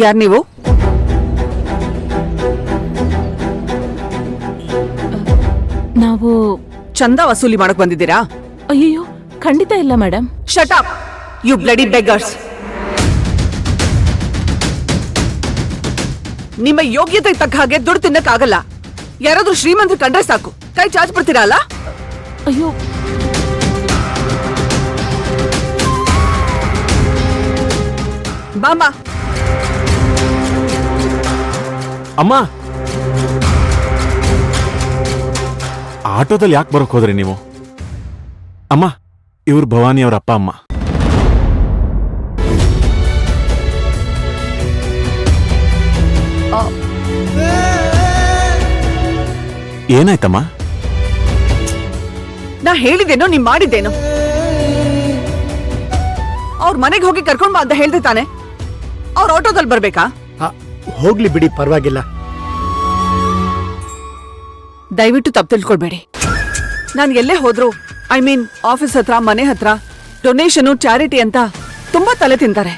ಯಾರ್ ನೀವು? ನಾವು ಚಂದ ವಸೂಲಿ ಮಾಡಕ್ ಬಂದಿದ್ದೀರಾ? ಅಯ್ಯೋ ಖಂಡಿತ ಇಲ್ಲ madam. Shut up you bloody beggars. ನಿಮ್ಮ ಯೋಗ್ಯತೆ ತಕ್ಕ ಹಾಗೆ ದುಡ್ಡು ತಿನ್ನಕ್ಕಾಗಲ್ಲ. ಯಾರಾದ್ರೂ ಶ್ರೀಮಂತರು ಕಂಡ್ರೆ ಸಾಕು ಕೈ ಚಾಚ್ ಬಿಡ್ತೀರಾ ಅಲ್ಲ? ಅಯ್ಯೋ ಬಾಮ. ಅಮ್ಮ, ಆಟೋದಲ್ಲಿ ಯಾಕೆ ಬರೋಕ್ ಹೋದ್ರಿ ನೀವು? ಅಮ್ಮ, ಇವ್ರು ಭವಾನಿ ಅವ್ರ ಅಪ್ಪ ಅಮ್ಮ. ಏನಾಯ್ತಮ್ಮ? ನಾ ಹೇಳಿದ್ದೇನೋ ನೀವ್ ಮಾಡಿದ್ದೇನೋ. ಅವ್ರ ಮನೆಗೆ ಹೋಗಿ ಕರ್ಕೊಂಡ್ ಬಾ ಅಂತ ಹೇಳ್ದೆ ತಾನೆ? ಅವ್ರ ಆಟೋದಲ್ಲಿ ಬರ್ಬೇಕಾ? ಹೋಗ್ಲಿ ಬಿಡಿ, ಪರವಾಗಿಲ್ಲ. ದಯವಿಟ್ಟು ತಪ್ಪು ತಿಳ್ಕೊಳ್ಬೇಡಿ. ನಾನು ಎಲ್ಲೇ ಹೋದ್ರು, ಐ ಮೀನ್ ಆಫೀಸ್ ಹತ್ರ, ಮನೆ ಹತ್ರ ಡೊನೇಷನ್, ಚಾರಿಟಿ ಅಂತ ತುಂಬಾ ತಲೆ ತಿಂತಾರೆ.